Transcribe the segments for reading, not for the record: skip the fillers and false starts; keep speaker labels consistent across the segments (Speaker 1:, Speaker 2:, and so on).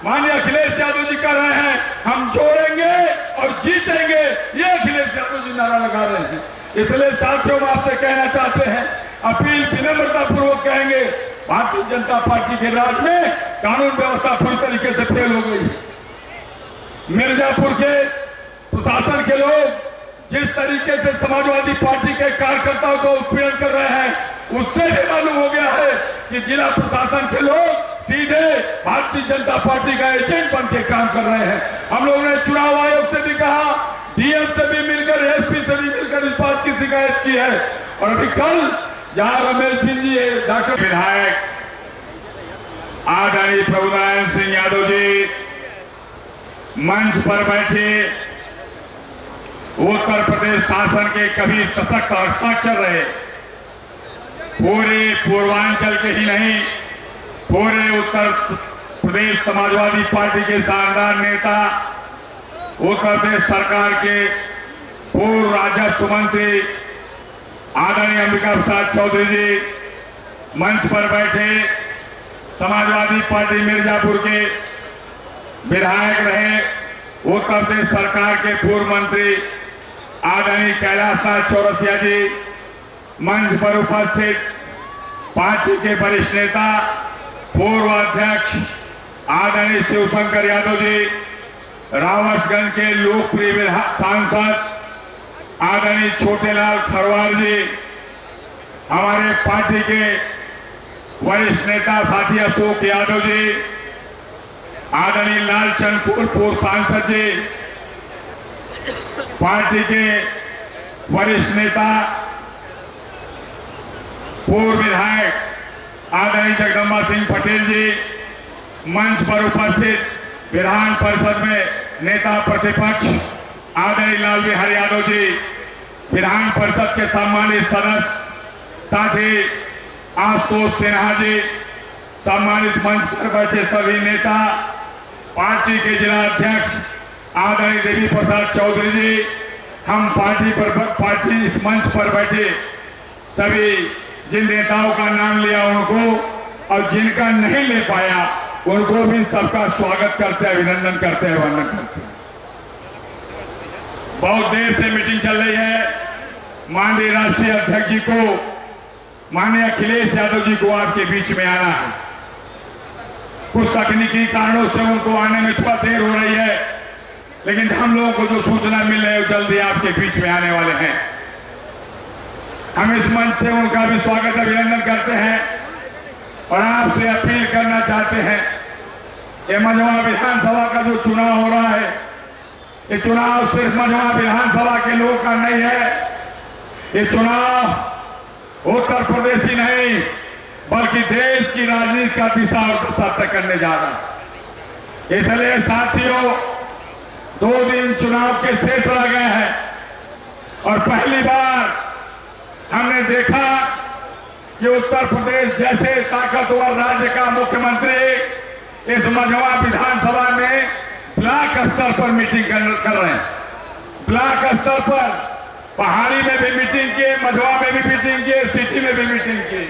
Speaker 1: माननीय अखिलेश यादव जी कर रहे हैं, हम जोड़ेंगे और जीतेंगे, ये अखिलेश यादव जी नारा लगा रहे हैं। इसलिए साथियों हम आपसे कहना चाहते हैं, अपील विनम्रता पूर्वक कहेंगे, भारतीय जनता पार्टी के राज में कानून व्यवस्था पूरी तरीके से फेल हो गई। मिर्जापुर के प्रशासन के लोग जिस तरीके से समाजवादी पार्टी के कार्यकर्ताओं को उत्पीड़न कर रहे हैं, उससे भी मालूम हो गया है कि जिला प्रशासन के लोग सीधे भारतीय जनता पार्टी का एजेंट बन के काम कर रहे हैं। हम लोगों ने चुनाव आयोग से भी कहा, डीएम से भी मिलकर, एसपी से भी मिलकर इस बात की शिकायत की है। और अभी कल जहां रमेश बिन जी डॉक्टर विधायक आदरणीय प्रभुनारायण सिंह यादव जी मंच पर बैठे, उत्तर प्रदेश शासन के कभी सशक्त और साक्षर रहे, पूरे पूर्वांचल के ही नहीं पूरे उत्तर प्रदेश समाजवादी पार्टी के शानदार नेता, उत्तर प्रदेश सरकार के पूर्व राजस्व मंत्री आदरणीय अंबिका प्रसाद चौधरी जी मंच पर बैठे, समाजवादी पार्टी मिर्जापुर के विधायक रहे, उत्तर प्रदेश सरकार के पूर्व मंत्री आदरणीय कैलाशनाथ चौरसिया जी मंच पर उपस्थित, पार्टी के वरिष्ठ नेता पूर्व अध्यक्ष आदरणीय शिवशंकर यादव जी, रावसगंज के लोकप्रिय सांसद आदरणीय छोटेलाल खरवार जी, हमारे पार्टी के वरिष्ठ नेता साथी अशोक यादव जी, आदरणीय लालचंद पूर्व सांसद जी, पार्टी के वरिष्ठ नेता पूर्व विधायक आदरणीय जगदम्बा सिंह पटेल जी, मंच पर उपस्थित विधान परिषद में नेता प्रतिपक्ष आदरणीय लाल बिहारी यादव जी, विधान परिषद के सम्मानित सदस्य साथी आशुतोष सिन्हा जी, सम्मानित मंच पर बैठे सभी नेता, पार्टी के जिला अध्यक्ष आदरणीय देवी प्रसाद चौधरी जी, हम पार्टी इस मंच पर बैठे सभी जिन नेताओं का नाम लिया उनको, और जिनका नहीं ले पाया उनको भी सबका स्वागत करते हैं, अभिनंदन करते हैं, वंदन करते हैं। बहुत देर से मीटिंग चल रही है। माननीय राष्ट्रीय अध्यक्ष जी को, माननीय अखिलेश यादव जी को आपके बीच में आना है। कुछ तकनीकी कारणों से उनको आने में थोड़ा देर हो रही है, लेकिन हम लोगों को जो सूचना मिल रही है जल्दी आपके बीच में आने वाले हैं। हम इस मंच से उनका भी स्वागत अभिनंदन करते हैं और आपसे अपील करना चाहते हैं, ये मझवा विधानसभा का जो चुनाव हो रहा है, ये चुनाव सिर्फ मझवा विधानसभा के लोगों का नहीं है, ये चुनाव उत्तर प्रदेश ही नहीं बल्कि देश की राजनीति का दिशा और दशा तय करने जा रहा है। इसलिए साथियों, 2 दिन चुनाव के शेष रह गए हैं और पहली बार हमने देखा कि उत्तर प्रदेश जैसे ताकतवर राज्य का मुख्यमंत्री इस मझवा विधानसभा में ब्लॉक स्तर पर मीटिंग कर रहे हैं। ब्लॉक स्तर पर पहाड़ी में भी मीटिंग किए, मझवा में भी मीटिंग किए, सिटी में भी मीटिंग की,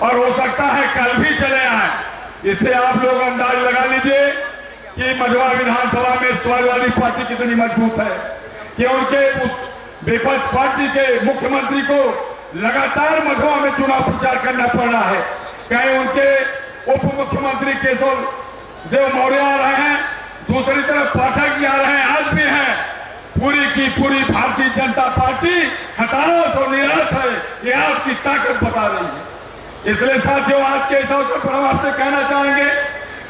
Speaker 1: और हो सकता है कल भी चले आए। इससे आप लोग अंदाज लगा लीजिए कि मझवा विधानसभा में समाजवादी पार्टी कितनी मजबूत है कि उनके उस विपक्ष पार्टी के मुख्यमंत्री को लगातार मझवा में चुनाव प्रचार करना पड़ रहा है। कहीं उनके उप मुख्यमंत्री केशव देव मौर्य आ रहे हैं, दूसरी तरफ पाठक जी आ रहे हैं, आज भी हैं। पूरी की पूरी भारतीय जनता पार्टी हताश और निराश है, ये आपकी ताकत बता रही है। इसलिए साथियों, आज के इस अवसर पर हम आपसे कहना चाहेंगे,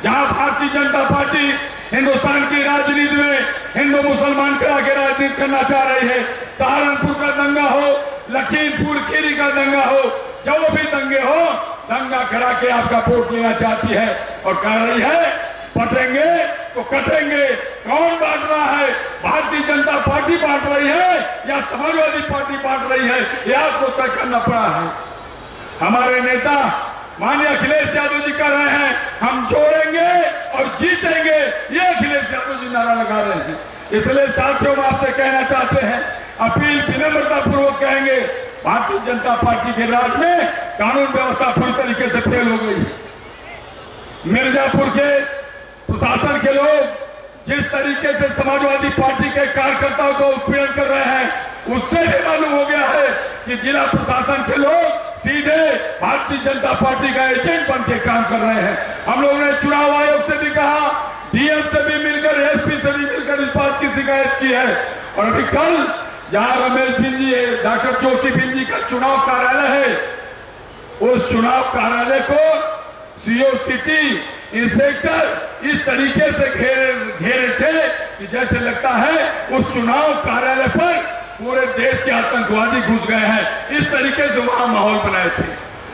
Speaker 1: जहां भारतीय जनता पार्टी हिंदुस्तान की राजनीति में हिंदू मुसलमान करा के राजनीति करना चाह रही है, सहारनपुर का दंगा हो, लखीमपुर खीरी का दंगा हो, जो भी दंगे हो, दंगा करा के आपका वोट लेना चाहती है और कह रही है बटेंगे तो कटेंगे। कौन बांट रहा है? भारतीय जनता पार्टी बांट रही है या समाजवादी पार्टी बांट रही है, यह आपको तय करना पड़ा है। हमारे नेता माननीय अखिलेश यादव जी कह रहे हैं, हम जोड़ेंगे और जीतेंगे, ये अखिलेश यादव जी नारा लगा रहे हैं। इसलिए साथियों, हम आपसे कहना चाहते हैं, अपील विनम्रता पूर्वक कहेंगे, भारतीय जनता पार्टी के राज में कानून व्यवस्था पूरी तरीके से फेल हो गई। मिर्जापुर के प्रशासन के लोग जिस तरीके से समाजवादी पार्टी के कार्यकर्ताओं को उत्पीड़न कर रहे हैं, उससे भी मालूम हो गया है कि जिला प्रशासन के लोग सीधे भारतीय जनता पार्टी का एजेंट बन के काम कर रहे हैं। हम लोगों ने चुनाव आयोग से भी कहा, डीएम से भी मिलकर, एसपी से भी मिलकर इस बात की शिकायत की है। और अभी कल जहां रमेश बिंजी, डॉक्टर ज्योति बिंजी का चुनाव कार्यालय है, उस चुनाव कार्यालय को सीओ सिटी इंस्पेक्टर इस तरीके से घेरे थे कि जैसे लगता है उस चुनाव कार्यालय पर पूरे देश के आतंकवादी घुस गए हैं। इस तरीके से वहां माहौल बनाए थे।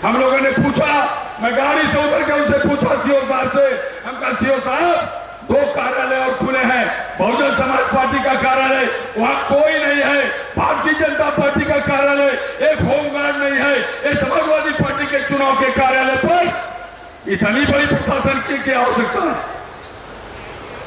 Speaker 1: हम लोगों ने पूछा, मैं गाड़ी से उतर के उनसे पूछा सीओ साहब से, हम कहा सीओ साहब 2 कार्यालय और खुले हैं, बहुजन समाज पार्टी का कार्यालय वहां कोई नहीं है, भारतीय जनता पार्टी का कार्यालय, एक होमगार्ड नहीं है, ये समाजवादी पार्टी के चुनाव के कार्यालय पर इतनी बड़ी प्रशासन की क्या आवश्यकता है?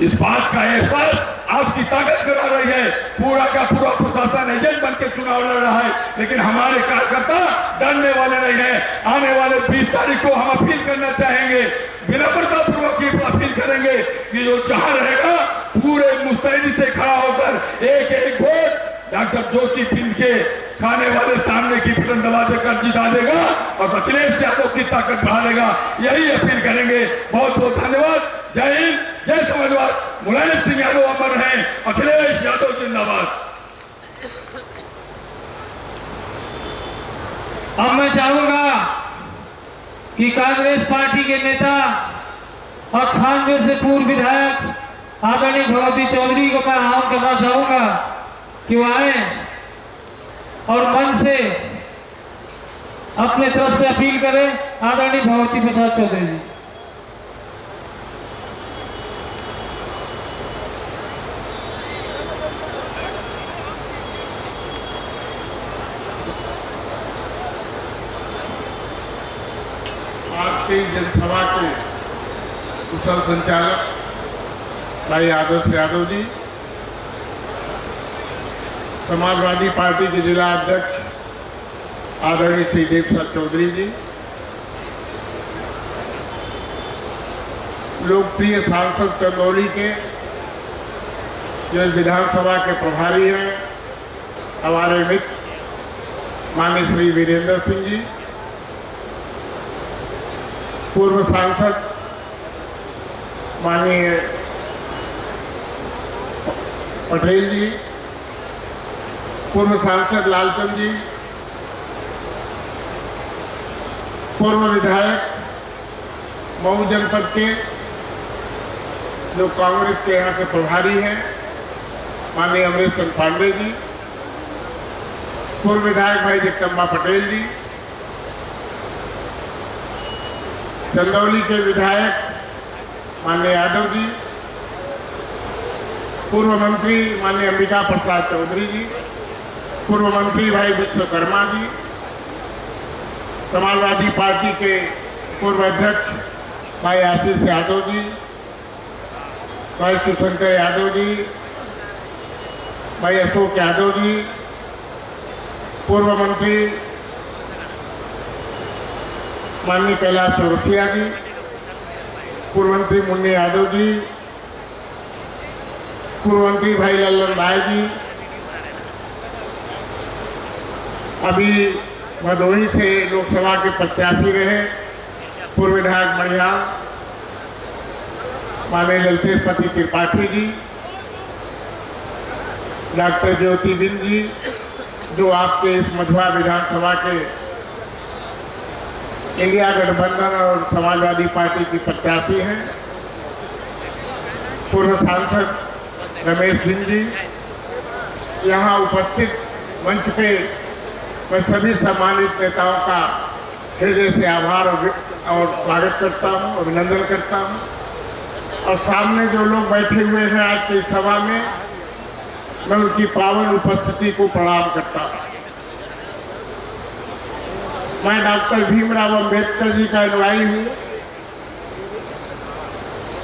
Speaker 1: इस बात का एहसास आपकी ताकत करा रही है। पूरा का पूरा प्रशासन एजेंट बन के चुनाव लड़ रहा है, लेकिन हमारे कार्यकर्ता डरने वाले नहीं है। आने वाले 20 तारीख को हम अपील करना चाहेंगे, विनम्रता पूर्वक अपील करेंगे कि जो जहां रहेगा पूरे मुस्तैदी से खड़ा होकर एक एक वोट डॉक्टर ज्योति बिंद के खाने वाले सामने की बटन दबा देकर जिता देगा और अखिलेश यादव की ताकत बढ़ा देगा। यही अपील करेंगे। बहुत बहुत धन्यवाद। जय हिंद, जय समाजवाद। मुलायम सिंह यादव अमर हैं, अखिलेश यादव जिंदाबाद।
Speaker 2: अब मैं चाहूंगा कि कांग्रेस पार्टी के नेता और 96 से पूर्व विधायक आदरणीय भगवती चौधरी को मैं आह्वान करना चाहूंगा कि वो आए और मन से अपने तरफ से अपील करें। आदरणीय भगवती प्रसाद चौधरी जी।
Speaker 3: आज की जनसभा के कुशल संचालक भाई आदर्श यादव जी, समाजवादी पार्टी के जिला अध्यक्ष आदरणीय श्री देव प्रसाद चौधरी जी, लोकप्रिय सांसद चंदौली के जो विधानसभा के प्रभारी हैं, हमारे मित्र माननीय श्री वीरेंद्र सिंह जी, पूर्व सांसद माननीय पटेल जी, पूर्व सांसद लालचंद जी, पूर्व विधायक मऊ जनपद के जो कांग्रेस के यहाँ से प्रभारी हैं माननीय अमरीश चंद्र पांडे जी, पूर्व विधायक भाई जगदम्बा पटेल जी, चंदौली के विधायक माननीय यादव जी, पूर्व मंत्री माननीय अंबिका प्रसाद चौधरी जी, पूर्व मंत्री भाई विश्वकर्मा जी, समाजवादी पार्टी के पूर्व अध्यक्ष भाई आशीष यादव जी, भाई शिवशंकर यादव जी, भाई अशोक यादव जी, पूर्व मंत्री माननीय कैलाश चौरसिया जी, पूर्व मंत्री मुन्नी यादव जी, पूर्व मंत्री भाई लल्लन राय जी, अभी भदोही से लोकसभा के प्रत्याशी रहे पूर्व विधायक मणिहार माननीय ललितेशपति त्रिपाठी जी, डॉक्टर ज्योति बिंद जी जो आपके इस मझवा विधानसभा के इंडिया गठबंधन और समाजवादी पार्टी की प्रत्याशी हैं, पूर्व सांसद रमेश बिंद जी, यहाँ उपस्थित मंच पे मैं सभी सम्मानित नेताओं का हृदय से आभार और स्वागत करता हूँ, अभिनंदन करता हूँ। और सामने जो लोग बैठे हुए हैं आज की सभा में, मैं उनकी पावन उपस्थिति को प्रणाम करता हूँ। मैं डॉक्टर भीमराव अंबेडकर जी का अनुयायी हूँ।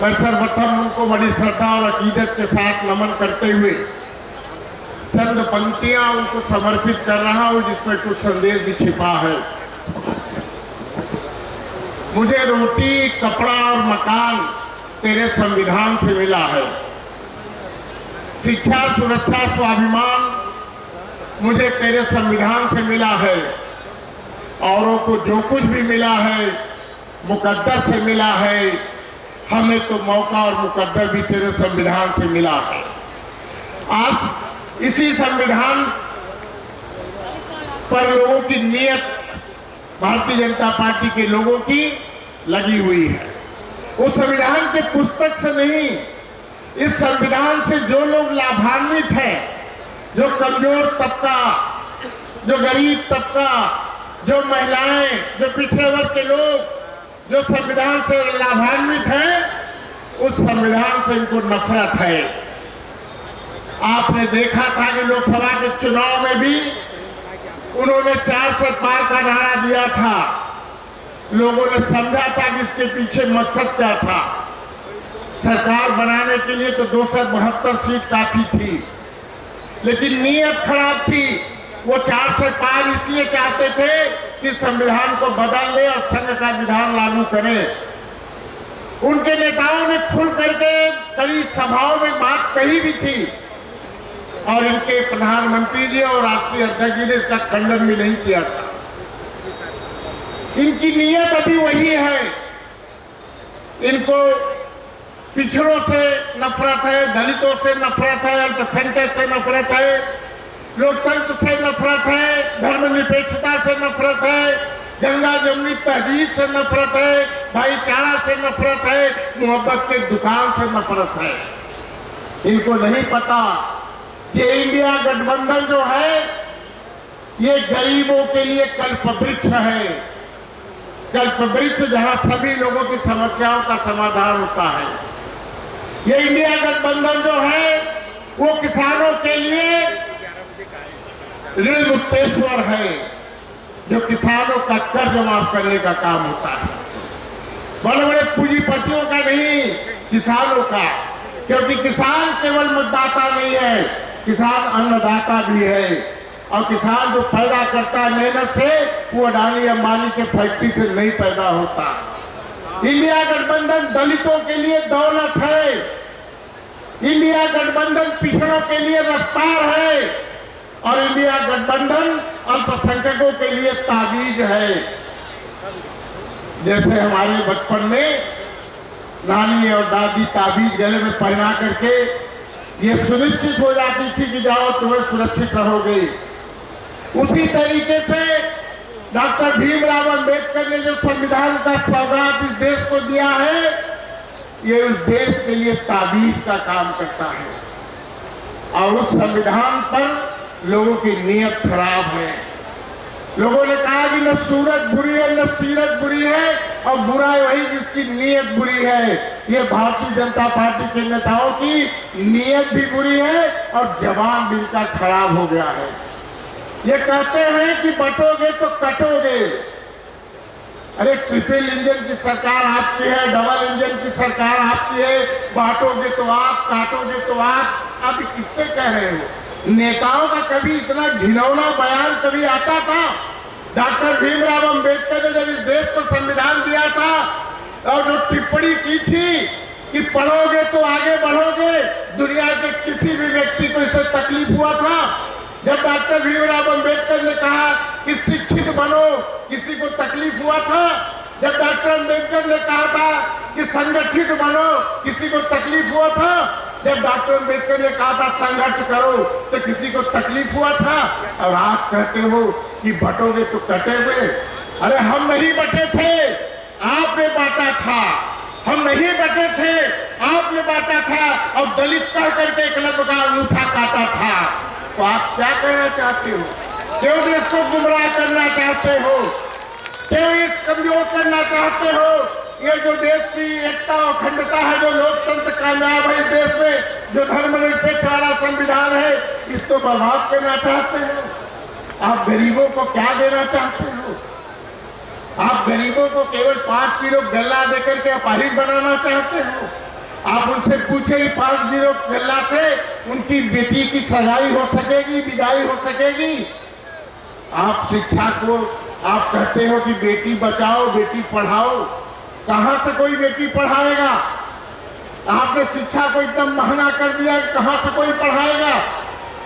Speaker 3: मैं सर्वप्रथम उनको बड़ी श्रद्धा और अकीदत के साथ नमन करते हुए चंद पंक्तियां उनको समर्पित कर रहा हूं जिसमें कुछ संदेश भी छिपा है। मुझे रोटी, कपड़ा और मकान तेरे संविधान से मिला है। शिक्षा, सुरक्षा, स्वाभिमान मुझे तेरे संविधान से मिला है। औरों को जो कुछ भी मिला है मुकद्दर से मिला है, हमें तो मौका और मुकद्दर भी तेरे संविधान से मिला है। आज इसी संविधान पर लोगों की नीयत, भारतीय जनता पार्टी के लोगों की लगी हुई है। उस संविधान के पुस्तक से नहीं, इस संविधान से जो लोग लाभान्वित हैं, जो कमजोर तबका, जो गरीब तबका, जो महिलाएं, जो पिछड़े वर्ग के लोग जो संविधान से लाभान्वित हैं, उस संविधान से इनको नफरत है। आपने देखा था कि लोकसभा के चुनाव में भी उन्होंने 400 पार का नारा दिया था। लोगों ने समझा था कि इसके पीछे मकसद क्या था। सरकार बनाने के लिए तो 272 सीट काफी थी, लेकिन नीयत खराब थी। वो 400 पार इसलिए चाहते थे कि संविधान को बदल दे और संघ का विधान लागू करें। उनके नेताओं ने खुल करके कई सभाओं में बात कही भी थी और इनके प्रधानमंत्री जी और राष्ट्रीय अध्यक्ष जी ने इसका खंडन भी नहीं किया था। इनकी नीयत अभी वही है। इनको पिछड़ों से नफरत है, दलितों से नफरत है, अल्पसंख्यक से नफरत है, लोकतंत्र से नफरत है, धर्मनिरपेक्षता से नफरत है, गंगा जमुनी तहजीब से नफरत है, भाईचारा से नफरत है, मोहब्बत के दुकान से नफरत है। इनको नहीं पता कि इंडिया गठबंधन जो है ये गरीबों के लिए कल्पवृक्ष है। कल्पवृक्ष जहां सभी लोगों की समस्याओं का समाधान होता है। ये इंडिया गठबंधन जो है वो किसानों के लिए ऋण मुक्तेश्वर है, जो किसानों का कर्ज माफ करने का काम होता है। बड़े बड़े पूंजीपतियों का नहीं, किसानों का। क्योंकि किसान केवल मतदाता नहीं है, किसान अन्नदाता भी है। और किसान जो पैदा करता है मेहनत से, वो अडानी अंबानी के फैक्ट्री से नहीं पैदा होता। इंडिया गठबंधन दलितों के लिए दौलत है। इंडिया गठबंधन पिछड़ों के लिए रफ्तार है और इंडिया गठबंधन अल्पसंख्यकों के लिए ताबीज है। जैसे हमारे बचपन में नानी और दादी ताबीज गले में पहना करके ये सुनिश्चित हो जाती थी कि जाओ तुम्हें सुरक्षित रहोगे, उसी तरीके से डॉक्टर भीमराव अंबेडकर ने जो संविधान का सौगात इस देश को दिया है, ये उस देश के लिए ताबीज का काम करता है। और उस संविधान पर लोगों की नीयत खराब है। लोगों ने कहा कि न सूरत बुरी है न सीरत बुरी है, और बुरा वही जिसकी नीयत बुरी है। ये भारतीय जनता पार्टी के नेताओं की नीयत भी बुरी है और जबान भी इनका खराब हो गया है। ये कहते हैं कि बटोगे तो कटोगे। अरे ट्रिपल इंजन की सरकार आपकी है, डबल इंजन की सरकार आपकी है, बांटोगे तो आप, काटोगे तो आप किससे कह रहे हो? नेताओं का कभी इतना घिनौना बयान कभी आता था? डॉक्टर भीमराव अंबेडकर ने जब इस देश को संविधान दिया था और जो टिप्पणी की थी कि पढ़ोगे तो आगे बढ़ोगे, दुनिया के किसी भी व्यक्ति को इससे तकलीफ हुआ था? जब डॉक्टर भीमराव अंबेडकर ने कहा कि शिक्षित बनो, किसी को तकलीफ हुआ था? जब डॉक्टर अंबेडकर ने कहा था कि संगठित बनो, किसी को तकलीफ हुआ था? जब डॉक्टर अंबेडकर ने कहा था संघर्ष करो, तो किसी को तकलीफ हुआ था? और आज कहते हो कि बटोगे तो कटोगे। अरे हम नहीं बटे थे, आपने बांटा था। हम नहीं बटे थे, आपने बांटा था। और दलित कह करके एकलव्य का अंगूठा काटा था। तो आप क्या कहना चाहते हो? क्यों देश को गुमराह करना चाहते हो? क्यों इस कमजोर करना चाहते हो? ये जो देश की एकता और अखंडता है, जो लोकतंत्र कामयाब है इस देश में, जो धर्मनिरपेक्ष वाला संविधान है, इसको बर्बाद करना चाहते हो? आप गरीबों को क्या देना चाहते हो? आप गरीबों को केवल 5 किलो गल्ला देकर के अपाहिज बनाना चाहते हो? आप उनसे पूछे 5 किलो गल्ला से उनकी बेटी की सगाई हो सकेगी, विदाई हो सकेगी? आप शिक्षा को आप कहते हो कि बेटी बचाओ बेटी पढ़ाओ, कहां से कोई बेटी पढ़ाएगा? आपने शिक्षा को एकदम महंगा कर दिया कि कहां से कोई पढ़ाएगा।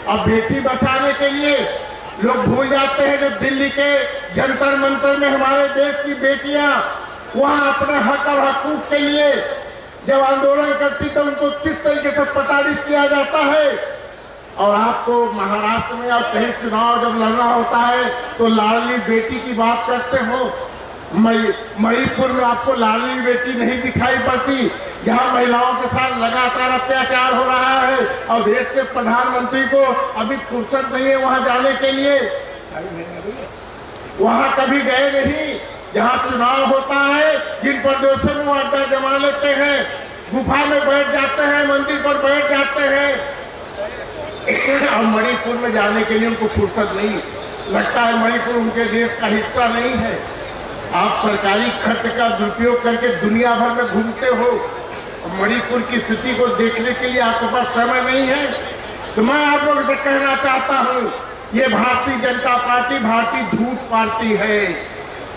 Speaker 3: अब बेटी बचाने के लिए लोग भूल जाते हैं, जब दिल्ली के जंतर मंतर में हमारे देश की बेटियां वहां अपने हक और हकूक के लिए जब आंदोलन करती तो उनको किस तरीके से प्रताड़ित किया जाता है। और आपको महाराष्ट्र में आप कहीं चुनाव जब लड़ना होता है तो लाडली बेटी की बात करते हो। मणिपुर में आपको लाडली बेटी नहीं दिखाई पड़ती, जहां महिलाओं के साथ लगातार अत्याचार हो रहा है और देश के प्रधानमंत्री को अभी फुर्सत नहीं है वहां जाने के लिए। वहां कभी गए नहीं, जहां चुनाव होता है जिन प्रदेशों में वो अड्डा जमा लेते हैं, गुफा में बैठ जाते हैं, मंदिर पर बैठ जाते हैं। और मणिपुर में जाने के लिए उनको फुर्सत नहीं, लगता है मणिपुर उनके देश का हिस्सा नहीं है। आप सरकारी खर्च का दुरुपयोग करके दुनिया भर में घूमते हो, मणिपुर की स्थिति को देखने के लिए आपके पास समय नहीं है। तो मैं आप लोगों से कहना चाहता हूं, ये भारतीय जनता पार्टी भारतीय झूठ पार्टी है।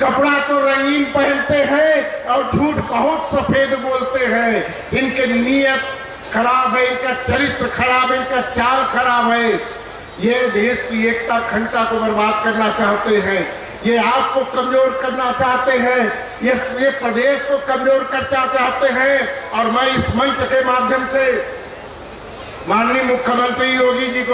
Speaker 3: कपड़ा तो रंगीन पहनते हैं और झूठ बहुत सफेद बोलते हैं। इनके नीयत खराब है, इनका चरित्र खराब है, इनका चाल खराब है। ये देश की एकता अखंडता को बर्बाद करना चाहते हैं, ये आपको कमजोर करना चाहते हैं, ये प्रदेश को कमजोर करना चाहते हैं। और मैं इस मंच के माध्यम से माननीय मुख्यमंत्री योगी जी को